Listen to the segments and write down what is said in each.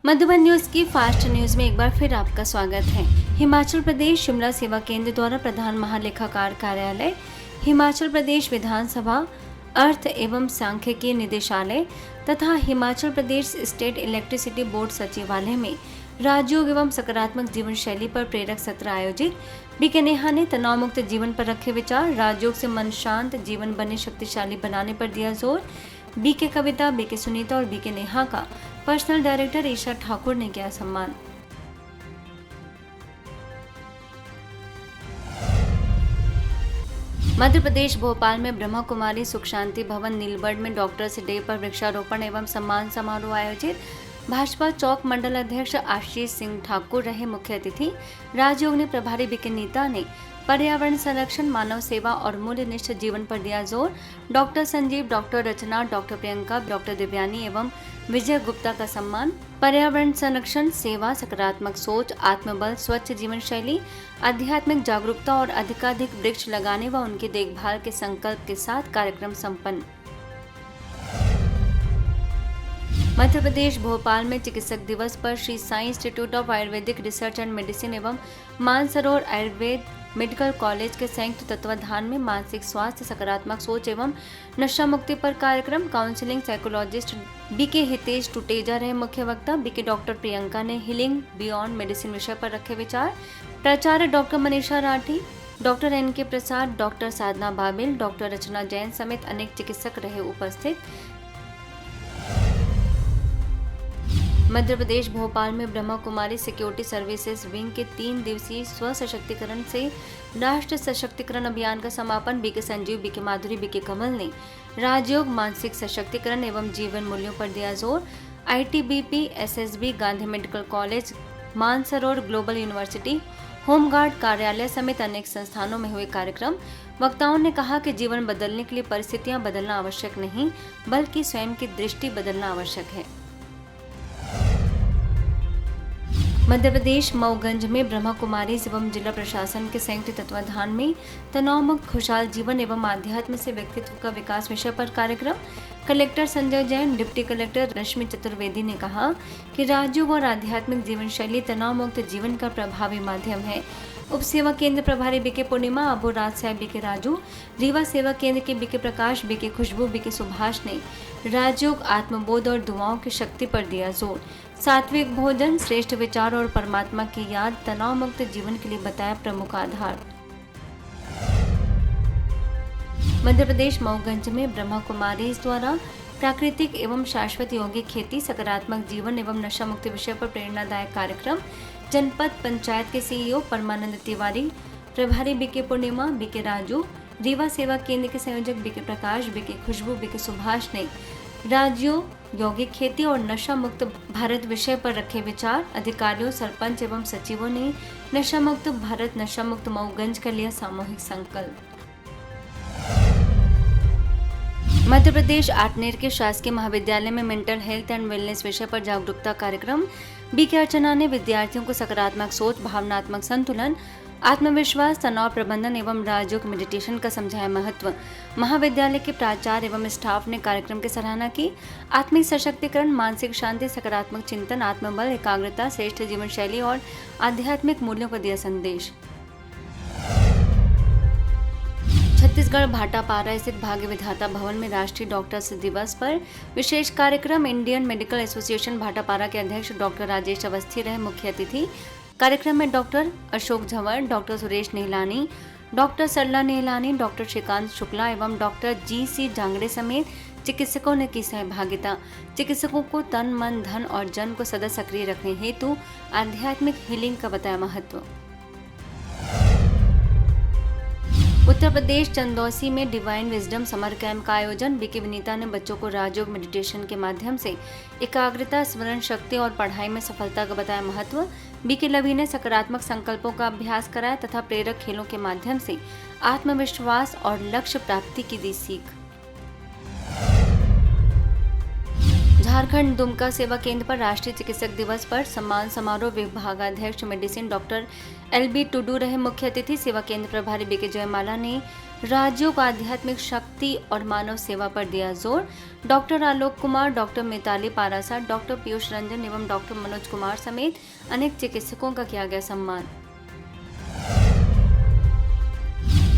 Madhuban news की fast news में एक बार फिर आपका स्वागत है। हिमाचल प्रदेश शिमला सेवा केंद्र द्वारा प्रधान महालेखाकार कार्यालय, हिमाचल प्रदेश विधानसभा अर्थ एवं सांख्यिकी निदेशालय तथा Himachal Pradesh state electricity board सचिवालय में राजयोग एवं सकारात्मक जीवन शैली पर प्रेरक सत्र आयोजित। बीके नेहा ने तनाव मुक्त जीवन पर रखे विचार, राजयोग से मन शांत, जीवन बने शक्तिशाली बनाने पर दिया जोर। बीके कविता, बीके सुनीता और बीके नेहा का पर्सनल डायरेक्टर ईशा ठाकुर ने किया सम्मान। मध्य प्रदेश भोपाल में ब्रह्मा कुमारी सुख शांति भवन नीलबर्ड में डॉक्टर्स डे पर वृक्षारोपण एवं सम्मान समारोह आयोजित। भाजपा चौक मंडल अध्यक्ष आशीष सिंह ठाकुर रहे मुख्य अतिथि। राजयोग ने प्रभारी बीके नीता ने पर्यावरण संरक्षण, मानव सेवा और मूल्यनिष्ठ जीवन पर दिया जोर। डॉक्टर संजीव, डॉक्टर रचना, डॉक्टर प्रियंका, डॉक्टर दिव्यानी एवं विजय गुप्ता का सम्मान। पर्यावरण संरक्षण, सेवा, सकारात्मक सोच, आत्मबल, स्वच्छ जीवन शैली, आध्यात्मिक जागरूकता और अधिकाधिक वृक्ष लगाने व उनकी देखभाल के संकल्प के साथ कार्यक्रम संपन्न। मध्य प्रदेश भोपाल में चिकित्सक दिवस पर Shri Sai institute of Ayurvedic research and medicine एवं मानसरोवर आयुर्वेद मेडिकल कॉलेज के संयुक्त तत्वाधान में मानसिक स्वास्थ्य, सकारात्मक सोच एवं नशा मुक्ति पर कार्यक्रम। Counselling psychologist BK Hitesh Tuteja रहे मुख्य वक्ता। बीके डॉक्टर प्रियंका ने हीलिंग बियॉन्ड मेडिसिन विषय पर रखे विचार। प्राचार्य doctor Manisha Rathi, doctor NK Prasad, doctor Sadhana Babil, doctor Rachna Jain समेत अनेक चिकित्सक रहे उपस्थित। मध्य प्रदेश भोपाल में Brahma Kumari security services wing के 3 दिवसीय स्व सशक्तिकरण से राष्ट्र सशक्तिकरण अभियान का समापन। बीके संजीव, बीके माधुरी, बीके कमल ने राजयोग, मानसिक सशक्तिकरण एवं जीवन मूल्यों पर दिया जोर। ITBP, SSB, Gandhi medical college, Mansarovar global university, home guard कार्यालय समेत अनेक संस्थानों में हुए कार्यक्रम। वक्ताओं ने कहा कि जीवन बदलने के लिए परिस्थितियां बदलना आवश्यक नहीं, बल्कि स्वयं की दृष्टि बदलना आवश्यक है। मध्य प्रदेश मऊगंज में ब्रह्मा कुमारी एवं जिला प्रशासन के संयुक्त तत्वाधान में तनाव मुक्त खुशहाल जीवन एवं आध्यात्म से व्यक्तित्व का विकास विषय पर कार्यक्रम। Collector Sanjay Jain, deputy collector Rashmi Chaturvedi ने कहा कि राजयोग और आध्यात्मिक जीवन शैली तनाव मुक्त जीवन का प्रभावी माध्यम है। उप सेवा केंद्र प्रभारी बीके पूर्णिमा, अबू राज साहब, बीके राजू, रीवा सेवा केंद्र के बीके प्रकाश, बीके खुशबू, बीके सुभाष ने राजयोग, आत्मबोध और दुआओं की शक्ति पर दिया जोर। सात्विक भोजन, श्रेष्ठ विचार और परमात्मा की याद तनाव मुक्त जीवन के लिए बताया प्रमुख आधार। मध्य प्रदेश मऊगंज में ब्रह्मा कुमारी द्वारा प्राकृतिक एवं शाश्वत यौगिक खेती, सकारात्मक जीवन एवं नशा मुक्ति विषय पर प्रेरणादायक कार्यक्रम। जनपद पंचायत के सीईओ परमानंद तिवारी, प्रभारी बीके पूर्णिमा, बीके राजू, रीवा सेवा केंद्र के संयोजक बीके प्रकाश, बीके खुशबू, बीके सुभाष ने राजयोग, यौगिक खेती और नशा मुक्त भारत विषय पर रखे विचार। अधिकारियों, सरपंच एवं सचिवों ने नशा मुक्त भारत, नशा मुक्त मऊगंज का लिया सामूहिक संकल्प। मध्य प्रदेश आठनेर के शासकीय महाविद्यालय में मेंटल हेल्थ एंड वेलनेस विषय पर जागरूकता कार्यक्रम। बीके अर्चना ने विद्यार्थियों को सकारात्मक सोच, भावनात्मक संतुलन, आत्मविश्वास, तनाव प्रबंधन एवं राजयोग मेडिटेशन का समझाया महत्व। महाविद्यालय के प्राचार्य एवं स्टाफ ने कार्यक्रम की सराहना की। आत्मिक सशक्तिकरण, मानसिक शांति, सकारात्मक चिंतन, आत्मबल, एकाग्रता, श्रेष्ठ जीवन शैली और आध्यात्मिक मूल्यों को दिया संदेश। छत्तीसगढ़ भाटापारा स्थित भाग्य विधाता भवन में राष्ट्रीय डॉक्टर्स दिवस पर विशेष कार्यक्रम। इंडियन मेडिकल एसोसिएशन भाटापारा के अध्यक्ष डॉक्टर राजेश अवस्थी रहे मुख्य अतिथि। कार्यक्रम में doctor Ashok Jhanwar, doctor Suresh Nehlani, doctor Sarla Nehlani, doctor Shrikant Shukla एवं डॉक्टर जी.सी. जांगड़े समेत चिकित्सकों ने की सहभागिता। चिकित्सकों को तन, मन, धन और जन को सदा सक्रिय रखने हेतु आध्यात्मिक हीलिंग का बताया महत्व। उत्तर प्रदेश चंदौसी में डिवाइन विजडम समर कैंप का आयोजन। बीके विनीता ने बच्चों को राजयोग मेडिटेशन के माध्यम से एकाग्रता, स्मरण शक्ति और पढ़ाई में सफलता का बताया महत्व। बीके लवी ने सकारात्मक संकल्पों का अभ्यास कराया तथा प्रेरक खेलों के माध्यम से आत्मविश्वास और लक्ष्य प्राप्ति की दी सीख। झारखंड दुमका सेवा केंद्र पर राष्ट्रीय चिकित्सक दिवस पर सम्मान समारोह विभागाध्यक्ष मेडिसिन डॉक्टर LB टुडू रहे मुख्य अतिथि। सेवा केंद्र प्रभारी BK जयमाला ने राज्यों को आध्यात्मिक शक्ति और मानव सेवा पर दिया जोर। Doctor Alok Kumar, doctor Mitali पारासा, doctor Piyush Ranjan एवं डॉक्टर मनोज कुमार समेत अनेक चिकित्सकों का किया गया सम्मान।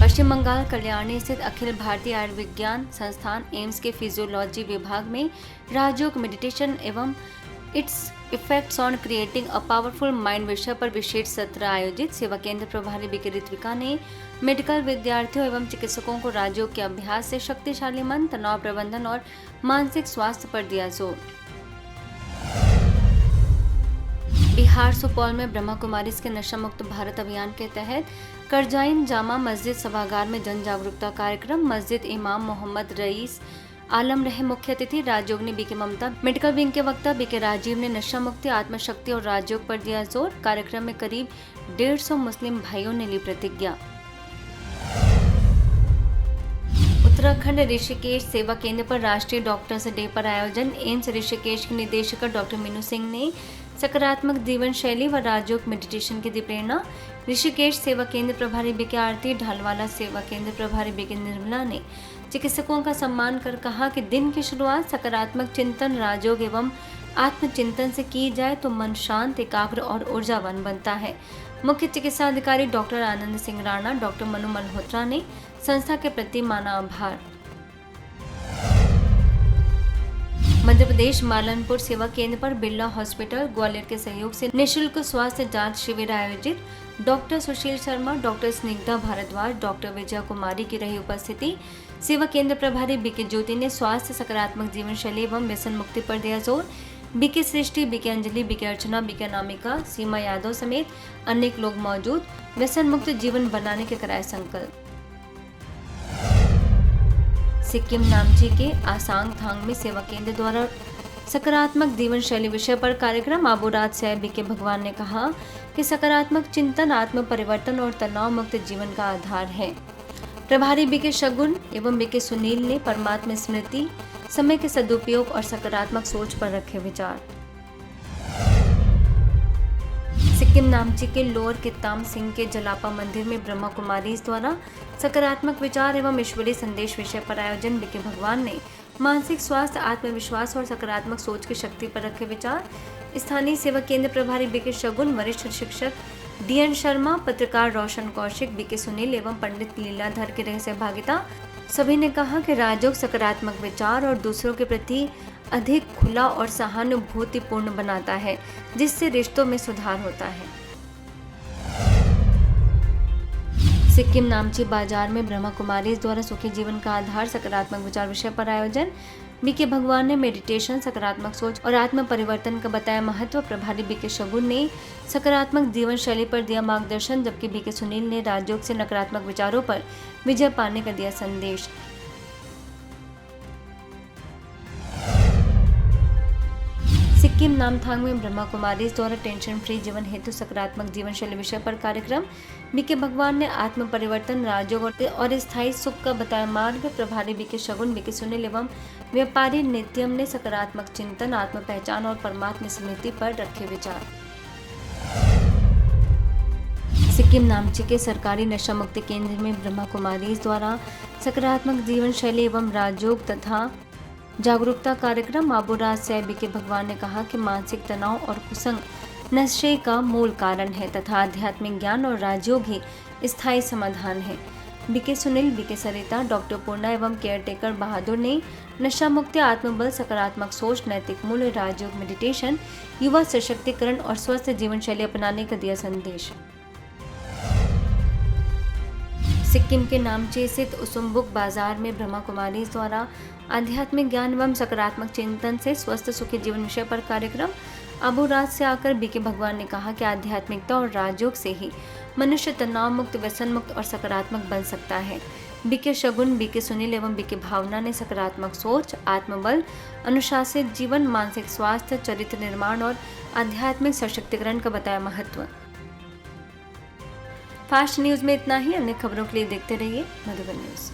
पश्चिम बंगाल कल्याणी स्थित अखिल भारतीय आयुर्विज्ञान संस्थान एम्स के फिजियोलॉजी विभाग में राजयोग मेडिटेशन एवं it's effects on creating a powerful mind विषय पर विशेष सत्र आयोजित। सेवा केंद्र प्रभारी BK ऋत्विका ने मेडिकल विद्यार्थियों एवं चिकित्सकों को राजयोग के अभ्यास से शक्तिशाली मन, तनाव प्रबंधन और मानसिक स्वास्थ्य पर दिया जोर। बिहार सुपौल में ब्रह्मा कुमारीज के नशा मुक्त भारत अभियान के तहत करजाइन जामा मस्जिद सभागार में जन जागरूकता कार्यक्रम। मस्जिद इमाम मोहम्मद रईस आलम रहे मुख्य अतिथि। राजयोगिनी BK ममता, मेडिकल विंग के वक्ता BK राजीव ने नशा मुक्ति, आत्मशक्ति और राजयोग पर दिया जोर। कार्यक्रम में करीब 150 मुस्लिम भाइयों ने ली प्रतिज्ञा। उत्तराखंड ऋषिकेश सेवा केंद्र पर राष्ट्रीय डॉक्टर्स डे पर आयोजन। एम्स ऋषिकेश की निदेशक डॉक्टर मीनू सिंह ने सकारात्मक जीवन शैली व राजयोग मेडिटेशन की दी प्रेरणा। ऋषिकेश सेवा केंद्र प्रभारी BK आरती, ढालवाला सेवा केंद्र प्रभारी BK निर्मला ने चिकित्सकों का सम्मान कर कहा कि दिन की शुरुआत सकारात्मक चिंतन, राजयोग एवं आत्मचिंतन से की जाए तो मन शांत, एकाग्र और ऊर्जावान बनता है। मुख्य चिकित्सा अधिकारी डॉक्टर आनंद सिंह राणा, डॉक्टर मनु मल्होत्रा ने संस्था के प्रति माना आभार। मध्य प्रदेश मालनपुर सेवा केंद्र पर बिरला हॉस्पिटल ग्वालियर के सहयोग से निःशुल्क स्वास्थ्य जांच शिविर आयोजित। Doctor Sushil Sharma, doctor Snigdha Bhardwaj, doctor विजय कुमारी की रही उपस्थिति। सेवा केंद्र प्रभारी BK ज्योति ने स्वास्थ्य, सकारात्मक जीवन शैली एवं व्यसन मुक्ति पर दिया जोर। BK सृष्टि, BK अंजलि, BK अर्चना, BK अनामिका, सीमा यादव समेत अनेक लोग मौजूद। व्यसन मुक्त जीवन बनाने के कराए संकल्प। सिक्किम नामची के आसांगथांग में सेवा केंद्र द्वारा सकारात्मक जीवन शैली विषय पर कार्यक्रम। आबूराज से BK भगवान ने कहा कि सकारात्मक चिंतन आत्म परिवर्तन और तनाव मुक्त जीवन का आधार है। प्रभारी BK शगुन एवं BK सुनील ने परमात्मा स्मृति, समय के सदुपयोग और सकारात्मक सोच पर रखे विचार। सिक्किम नामची के लोअर कित्ताम सिंह के जलापा मंदिर में ब्रह्मा कुमारीज द्वारा सकारात्मक विचार एवं ईश्वरीय संदेश विषय पर आयोजन। BK भगवान ने मानसिक स्वास्थ्य, आत्मविश्वास और सकारात्मक सोच की शक्ति पर रखे विचार। स्थानीय सेवा केंद्र प्रभारी BK शगुन, वरिष्ठ शिक्षक DN शर्मा, पत्रकार रोशन कौशिक, BK सुनील एवं पंडित लीलाधर की रही सहभागिता। सभी ने कहा कि राजयोग सकारात्मक विचार और दूसरों के प्रति अधिक खुला और सहानुभूतिपूर्ण बनाता है, जिससे रिश्तों में सुधार होता है। सिक्किम नामची बाजार में ब्रह्मा कुमारीज द्वारा सुखी जीवन का आधार सकारात्मक विचार विषय पर आयोजन। BK भगवान ने मेडिटेशन, सकारात्मक सोच और आत्म परिवर्तन का बताया महत्व। प्रभारी BK शगुन ने सकारात्मक जीवन शैली पर दिया मार्गदर्शन, जबकि BK सुनील ने राजयोग से नकारात्मक विचारों पर विजय पाने का दिया संदेश। सिक्किम नामथांग में ब्रह्मा कुमारीज द्वारा टेंशन फ्री जीवन हेतु सकारात्मक जीवन शैली विषय पर कार्यक्रम। BK भगवान ने आत्म परिवर्तन, राजयोग और स्थायी सुख का बताया मार्ग। प्रभारी BK शगुन, BK सुनील एवं व्यापारी नित्यम ने सकारात्मक चिंतन, आत्म पहचान और परमात्मा स्मृति पर रखे विचार। सिक्किम नामची के सरकारी नशा मुक्ति केंद्र में ब्रह्मा कुमारीज द्वारा सकारात्मक जीवन शैली एवं राजयोग तथा जागरूकता कार्यक्रम। आबूराज से BK भगवान ने कहा कि मानसिक तनाव और कुसंग नशे का मूल कारण है तथा आध्यात्मिक ज्ञान और राजयोग ही स्थायी समाधान है। BK सुनील, BK सरिता, डॉक्टर पूर्णा एवं केयरटेकर बहादुर ने नशा मुक्ति, आत्मबल, सकारात्मक सोच, नैतिक मूल्य, राजयोग, मेडिटेशन, युवा सशक्तिकरण और स्वस्थ जीवन शैली अपनाने का दिया संदेश। सिक्किम के नामची स्थित उसुम्बुक बाजार में ब्रह्मा कुमारीज द्वारा आध्यात्मिक ज्ञान एवं सकारात्मक चिंतन से स्वस्थ सुखी जीवन विषय पर कार्यक्रम। अबूराज से आकर BK भगवान ने कहा कि आध्यात्मिकता और राजयोग से ही मनुष्य तनाव मुक्त, व्यसन मुक्त और सकारात्मक बन सकता है। BK शगुन, BK सुनील एवं BK भावना ने सकारात्मक सोच, आत्मबल, अनुशासित जीवन, मानसिक स्वास्थ्य, चरित्र निर्माण और आध्यात्मिक सशक्तिकरण का बताया महत्व। फास्ट न्यूज में इतना ही। अन्य खबरों के लिए देखते रहिए मधुबन न्यूज।